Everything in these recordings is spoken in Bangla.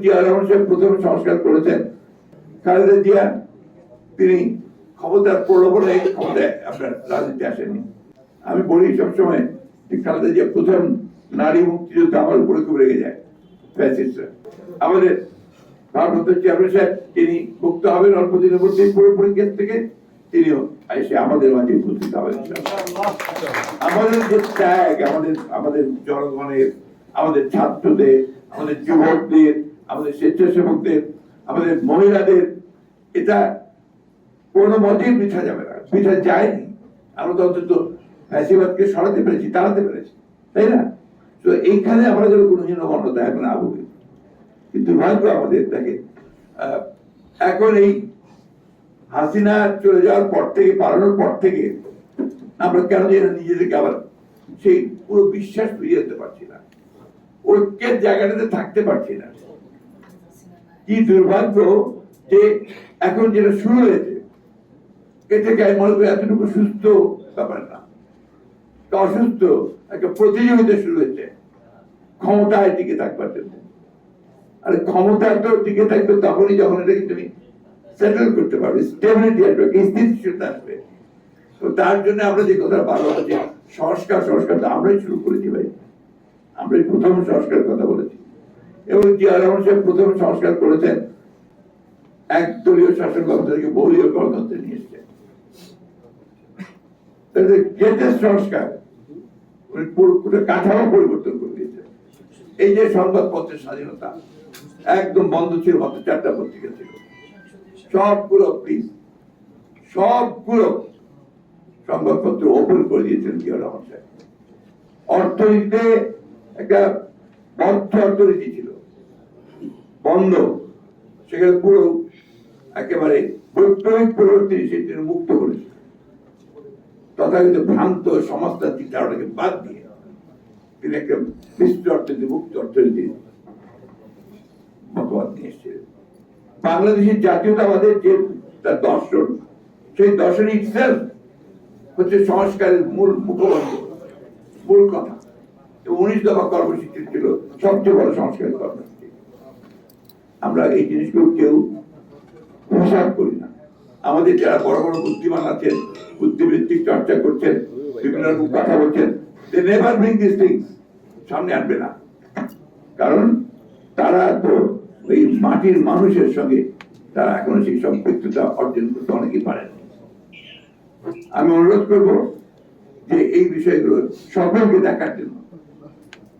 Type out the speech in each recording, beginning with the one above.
জিয়া রহমান সাহেব প্রথম সংস্কার করেছেন। খালেদা জিয়া তিনি ক্ষমতার প্রলোভনে ক্ষমতায় আপনার রাজনীতি আসেননি। আমি বলি সবসময় যে খালেদা জিয়া প্রথম নারী মুক্তিযোদ্ধা আমার উপরে খুব রেগে যায় ফ্যাসিস্টরা। আমাদের ভারপ্রাপ্ত চেয়ারম্যান সাহেব তিনি মুক্ত হবেন অল্প দিনের মধ্যে পুরোপুরি কেস থেকে, তিনিও এসে আমাদের মাঝে উপস্থিত হবেন। আমাদের যে ত্যাগ, আমাদের জনগণের, আমাদের ছাত্রদের, আমাদের যুবকদের, আমাদের স্বেচ্ছাসেবকদের, আমাদের মহিলাদের, এটা কোনো মতেই বৃথা যাবে না, বৃথা যায়নি। আমরা তো অন্তত ফ্যাসিবাদকে সরাতে পেরেছি, তাড়াতে পেরেছি, তাই না? তো এইখানে আমরা যেন কোনো হীনমন্যতা এখন না ভুগি। কিন্তু দুর্ভাগ্য আমাদের দেখে এখন এই হাসিনা চলে যাওয়ার পর থেকে, পালানোর পর থেকে আমরা কেন যেন নিজেদেরকে আবার সেই পুরো বিশ্বাস ফিরিয়ে আনতে পারছি না, ঐক্যের জায়গাটাতে থাকতে পারছি না। কি দুর্ভাগ্য যে এখন যেটা শুরু হয়েছে এ থেকে আমি মনে করি এতটুকু সুস্থ ব্যাপার না, অসুস্থ একটা প্রতিযোগিতা শুরু হয়েছে ক্ষমতায় টিকে থাকবার জন্য। আর ক্ষমতা তো টিকে থাকবে তখনই যখন এটাকে তুমি সেটেল করতে পারবে, স্টেবিলিটি আসবে, স্থিতিশীলতা আসবে। তো তার জন্য আমরা যে কথা ভালো আছে সংস্কার তো আমরাই শুরু করেছি ভাই, আমরাই প্রথম সংস্কারের কথা বলেছি। এবং জিয়া রহমান সাহেব প্রথম সংস্কার করেছেন, একদলীয় শাসন ব্যবস্থা থেকে বহুদলীয় গণতন্ত্রে নিয়ে এসছেন। সংস্কার পুরো কাঠামো পরিবর্তন করে দিয়েছে। এই যে সংবাদপত্রের স্বাধীনতা একদম বন্ধ ছিল, মাত্র 4টা পত্রিকা ছিল, সবগুলো সংবাদপত্র ওপেন করে দিয়েছেন জিয়া রহমান সাহেব। অর্থনীতিতে একটা বদ্ধ অর্থনীতি ছিল, বন্ধ, সেখানে পুরো একেবারে বৈপ্লবিক পরিবর্তন সেটি মুক্ত করেছে। তথাকথিত ভ্রান্ত সমাজতান্ত্রিক ধারণাকে বাদ দিয়ে তিনি একটা মিশ্র অর্থনীতি, মুক্ত অর্থনীতি মতবাদ নিয়ে এসেছিলেন। বাংলাদেশের জাতীয়তাবাদের যে তার দর্শন, সেই দর্শন ইটসেলফ হচ্ছে সংস্কারের মূল মুখবন্ধ, মূল কথা। 19 দফা কর্মসূচি ছিল সবচেয়ে বড় সংস্কারের কর্মসূচি। আমরা এই জিনিসগুলো কেউ হিসাব করি না। আমাদের যারা বড় বড় বুদ্ধিমান আছেন, বুদ্ধিবৃত্তিক চর্চা করছেন, বিভিন্ন রকম কথা বলছেন, they never bring these things সামনে আনবে না, কারণ তারা তো ওই মাটির মানুষের সঙ্গে তারা এখনো সেই সম্পৃক্ততা অর্জন করতে অনেকেই পারেন। আমি অনুরোধ করব যে এই বিষয়গুলো সকলকে দেখার জন্য,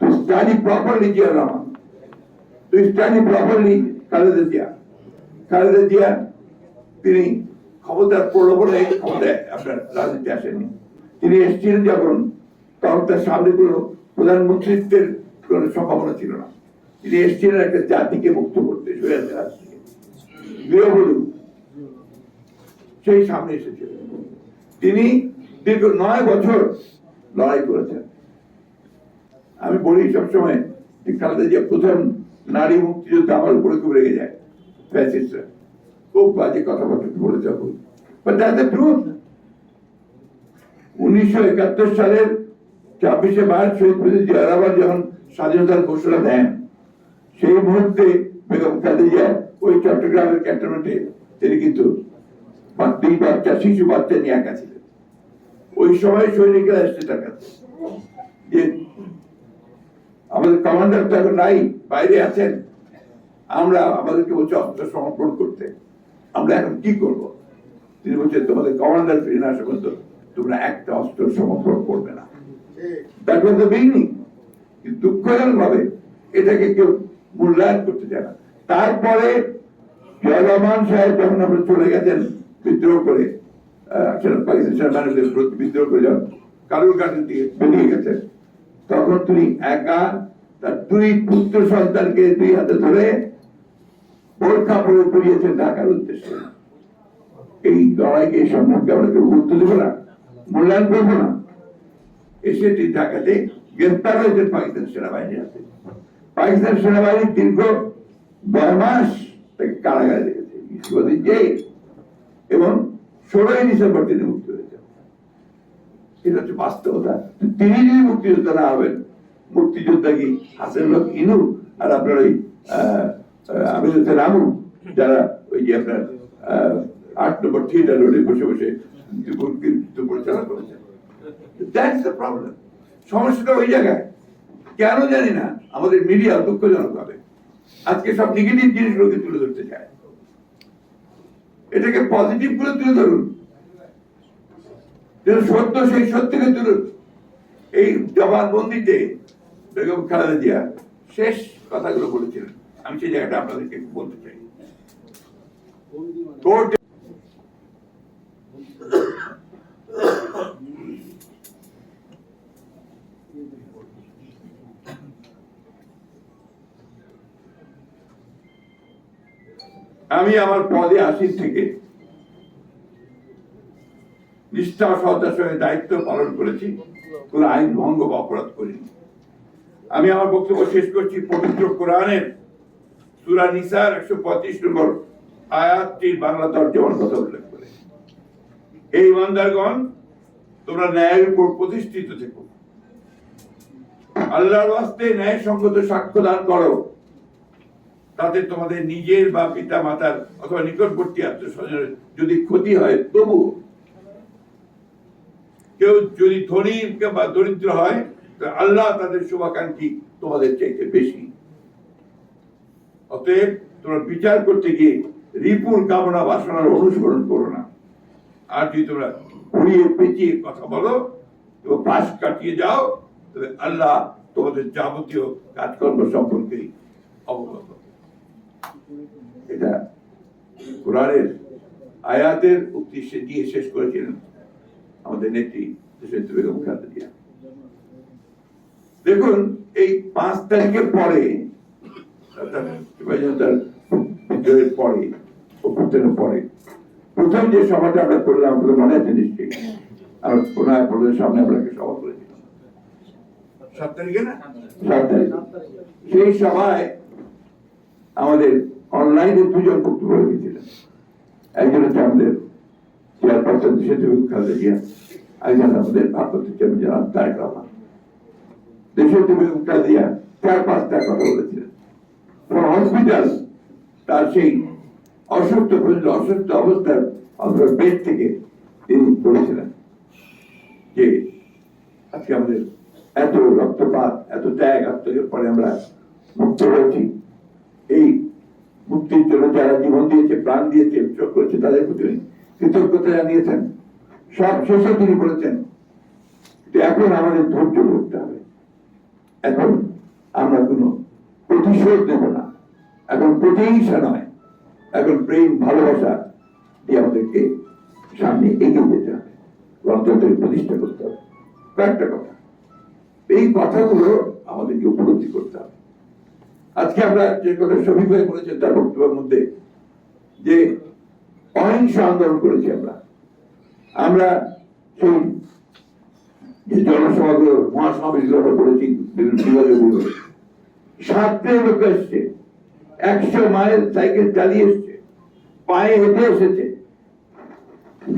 to study properly Zia Rahman, to study properly Khaleda Zia তিনি ক্ষমতার প্রলোভনে ক্ষমতায় আপনার রাজনীতি আসেননি। তিনি এসেছিলেন যখন, তখন তার সামনে কোনো প্রধানমন্ত্রীত্বের কোন সম্ভাবনা ছিল না। তিনি এসেছিলেন একটা জাতিকে মুক্ত করতে, স্বৈরাচার থেকে, গৃহবধূ সেই সামনে এসেছিলেন। তিনি দীর্ঘ 9 বছর লড়াই করেছেন। আমি বলি সবসময় যে খালেদা জিয়া প্রথম নারী মুক্তিযোদ্ধা আমার উপরে খুব রেগে যায় ফ্যাসিস্টরা, খুব বাজে কথাবার্তা বলে যাবো, বাট দ্যাটস দ্য ট্রুথ। 1971 সালের 26শে মার্চ শহীদ প্রেসিডেন্ট জিয়া রহমান যখন স্বাধীনতার ঘোষণা দেন, সেই মুহূর্তে বেগম খালেদা জিয়া ওই চট্টগ্রামের ক্যান্টনমেন্টে তিনি কিন্তু 2 বাচ্চা, শিশু বাচ্চা নিয়ে একা ছিলেন। ওই সময় সৈনিকরা এসছে তার কাছে যে আমাদের কমান্ডার তো এখন নাই, বাইরে আছেন, আমরা আমাদেরকে বলছে অস্ত্র সমর্পণ করতে, আমরা এখন কি করব? তিনি বলছেন তোমাদের কমান্ডার ফিরে না আসা পর্যন্ত তোমরা একটা অস্ত্র সমর্পণ করবে না। That was the beginning. কিন্তু দুঃখজনক ভাবে এটাকে কেউ মূল্যায়ন করতে চায় না। তারপরে জিয়া রহমান সাহেব যখন আমরা চলে গেছেন বিদ্রোহ করে, পাকিস্তান সেনাবাহিনীর বিদ্রোহ করে যখন কালুরঘাটের দিকে বেরিয়ে গেছেন, তখন তিনি একা তার 2 পুত্র সন্তানকে 2 হাতে ধরে বোরখা পরে বেরিয়েছেন ঢাকার উদ্দেশ্যে। এই লড়াইকে, এই সম্পর্কে আমরা কেউ গুরুত্ব দেবো না, মূল্যায়ন করবো না। এসে ঢাকাতে গ্রেফতার হয়েছেন পাকিস্তান সেনাবাহিনীর হাতে। পাকিস্তান সেনাবাহিনী দীর্ঘ 9 মাস তাকে কারাগারে রেখেছে এবং 16ই ডিসেম্বর তিনি মুক্তি হয়েছেন। এটা হচ্ছে বাস্তবতা। তিনি যদি মুক্তিযোদ্ধা না হবেন, মুক্তিযোদ্ধা কি হাসিনুল হক ইনু আর আপনার ওই আমির হোসেন আমু, যারা ওই যে আপনার 8 নম্বর থিয়েটার রোডে বসে বসে পরিচালনা করেছেন। That's the problem. সমস্যাটা ওই জায়গায়। কেন জানি না আমাদের মিডিয়া দুঃখজনক ভাবে আজকে সব নেগেটিভ জিনিসগুলোকে তুলে ধরতে চায়। এটাকে পজিটিভ করে তুলে ধরুন, সত্য সেই সত্যকে তুলুন। এই জবানবন্দিতে বেগম খালেদা জিয়া শেষ কথাগুলো বলেছিলেন, আমি সেই জায়গাটা আপনাদেরকে বলতে চাই। কোর্ট আমি আমার পদে আসীন থেকে নিষ্ঠা সহতার সঙ্গে দায়িত্ব পালন করেছি, কোন আইন ভঙ্গ বা অপরাধ করিনি। আমি আমার বক্তব্য শেষ করছি পবিত্র কোরআনের সূরা নিসার 135 নম্বর আয়াতটির বাংলা তর্জমার কথা উল্লেখ করে, এই ইমানদারগণ, তোমরা ন্যায়ের উপর প্রতিষ্ঠিত থেকো, আল্লাহর ওয়াস্তে ন্যায়সঙ্গত সাক্ষ্য দান করো, তাতে তোমাদের নিজের বা পিতা মাতার অথবা নিকটবর্তী আত্মীয়স্বজনের যদি ক্ষতি হয়, তবু কেউ যদি ধনী বা দরিদ্র হয়, আল্লাহ তাদের শুভাকাঙ্ক্ষী তোমাদের চাইতে বেশি। অতএব তোমরা বিচার করতে গিয়ে রিপুর কামনা বাসনার অনুসরণ করো না। আর যদি তোমরা ঘুরিয়ে পেঁচিয়ে কথা বলো, তোমরা পাশ কাটিয়ে যাও, তবে আল্লাহ তোমাদের যাবতীয় কাজকর্ম সম্পর্কে অবগত। এটা কোরআনের আয়াতের উদ্দেশ্যে দিয়ে শেষ করেছিলেন আমাদের নেত্রী দেশনেত্রী বেগম খালেদা জিয়া। দেখুন, এই 5 তারিখের পরে, বিদ্রোহের পরে, অভ্যুত্থানের পরে প্রথম যে সভাটা আমরা করলাম, আপনাদের মনে আছে নিশ্চয়ই, আমরা প্রণয় সামনে আমরা একটা সভা করেছিলাম 7 তারিখে না, 7 তারিখ। সেই সভায় আমাদের অনলাইনে 2 জন বক্তব্য রেখেছিলেন। একজন হচ্ছে আমাদের চেয়ারপারসন দেশনেত্রী বেগম খালেদা জিয়া, একজন আমাদের ভারপ্রাপ্ত চেয়ারম্যান জনাব তারেক রহমান। দেশনেত্রী বেগম খালেদা জিয়া 4-5টা কথা বলেছিলেন। হসপিটাল তার সেই অসুস্থ অবস্থার বেড থেকে তিনি বলেছিলেন যে আজকে আমাদের এত রক্তপাত, এত ত্যাগ আত্মীয়ের পরে আমরা মুক্ত হয়েছি। এই মুক্তির জন্য যারা জীবন দিয়েছে, প্রাণ দিয়েছে, উৎসব করেছে, তাদের প্রতি কৃতজ্ঞতা জানিয়েছেন। সব শেষে তিনি বলেছেন এখন আমাদের ধৈর্য ধরতে হবে, এখন আমরা কোনো প্রতিশোধ নেব না, এখন প্রতিহিংসা নয়, এখন প্রেম ভালোবাসা দিয়ে আমাদেরকে সামনে এগিয়ে যেতে হবে, গণতন্ত্রের প্রতিষ্ঠা করতে হবে। কয়েকটা কথা, এই কথাগুলো আমাদেরকে উপলব্ধি করতে হবে। আজকে আমরা যে কথা শফিক ভাই বলেছেন তার বক্তব্যের মধ্যে, যে অহিংস আন্দোলন করেছি আমরা সেই যে জনসভাগুলো, মহাসমাবেশগুলো আমরা করেছি বিভিন্ন 7 লোক এসছে, 100 মাইল সাইকেল চালিয়ে এসছে, পায়ে হেঁটে এসেছে।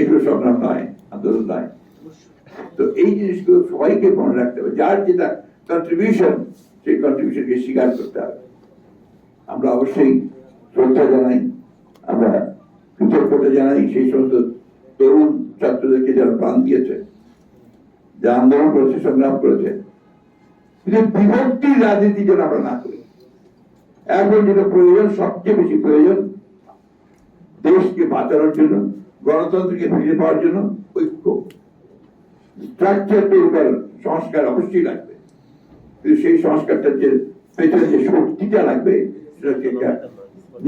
এগুলো সংগ্রাম নয়, আন্দোলন নয়। তো এই জিনিসগুলো সবাইকে মনে রাখতে হবে, যার যেটা কন্ট্রিবিউশন, সেই কন্ট্রিবিউশনকে স্বীকার করতে হবে। আমরা অবশ্যই শ্রদ্ধা জানাই, আমরা কৃতজ্ঞতা জানাই সেই সমস্ত তরুণ ছাত্রদেরকে যারা প্রাণ দিয়েছে, যারা আন্দোলন করেছে, সংগ্রাম করেছে। কিন্তু বিভক্তির রাজনীতি যেন আমরা না করি। এখন যেটা প্রয়োজন, সবচেয়ে বেশি প্রয়োজন, দেশকে বাঁচানোর জন্য, গণতন্ত্রকে ফিরে পাওয়ার জন্য ঐক্য, স্ট্রাকচার তৈরি করার সংস্কার অবশ্যই লাগবে। কিন্তু সেই সংস্কারটার যে পেছনে যে শক্তিটা লাগবে, সেটা হচ্ছে একটা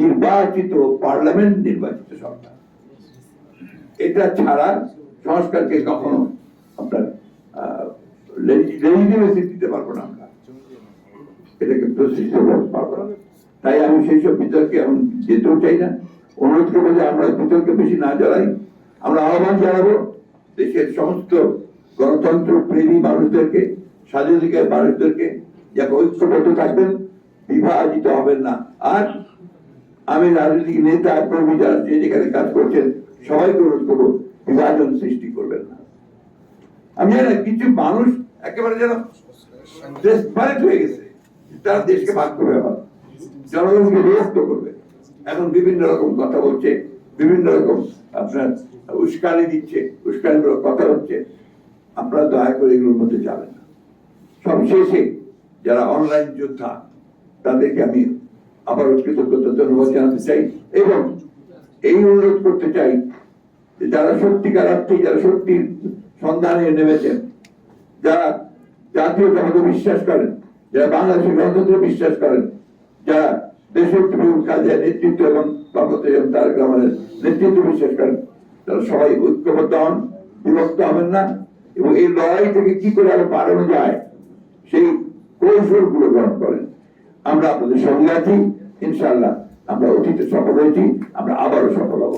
নির্বাচিত পার্লামেন্ট, নির্বাচিত সরকার। এটা ছাড়া সংস্কারকে কখনো আপনার লেজিটিমেসি দিতে পারবো না, আমরা এটাকে প্রতিষ্ঠিত করতে পারবো না। তাই আমি সেই সব বিতর্কে এখন যেতেও চাই না। অনুরোধ করবো যে আমরা বিতর্কে বেশি না জড়াই। আমরা আহ্বান জানাবো দেশের সমস্ত গণতন্ত্র প্রেমী মানুষদেরকে, স্বাধীনাধিকার মানুষদেরকে, যাকে ঐক্যবদ্ধ থাকবেন, বিভাজিত হবেন না। আর আমি রাজনৈতিক নেতা কর্মী যারা যেখানে কাজ করছেন, সবাইকে অনুরোধ করবো বিভাজন সৃষ্টি করবেন না। আমি জানি না, কিছু মানুষ একেবারে যেন ডেসপারেট হয়ে গেছে, তারা দেশকে ভাগ করে আবার জনগণকে বিরক্ত করবে। এখন বিভিন্ন রকম কথা বলছে, বিভিন্ন রকম আপনার উস্কানি দিচ্ছে, উস্কানিমূলক কথা হচ্ছে। আপনারা দয়া করে এগুলোর মধ্যে যাবেন না। সবশেষে যারা অনলাইন যোদ্ধা তাদেরকে আমি আবারও কৃতজ্ঞতা ধন্যবাদ জানাতে চাই এবং এই অনুরোধ করতে চাই যে যারা সত্যিকার অর্থে, যারা সত্যির সন্ধানে নেমেছেন, যারা জাতীয়তাবাদে বিশ্বাস করেন, যারা বাংলাদেশের গণতন্ত্রে বিশ্বাস করেন, যারা দেশের কাজে নেতৃত্ব এবং তারেক রহমানের নেতৃত্ব বিশ্বাস করেন, তারা সবাই ঐক্যবদ্ধ হন, বিভক্ত হবেন না এবং এই লড়াই থেকে কি করে আরো বাড়ানো যায় সেই কৌশল গুলো গ্রহণ করেন। আমরা আপনাদের সঙ্গে আছি, ইনশাআল্লাহ। আমরা অতীতে সফল হয়েছি, আমরা আবারও সফল হব।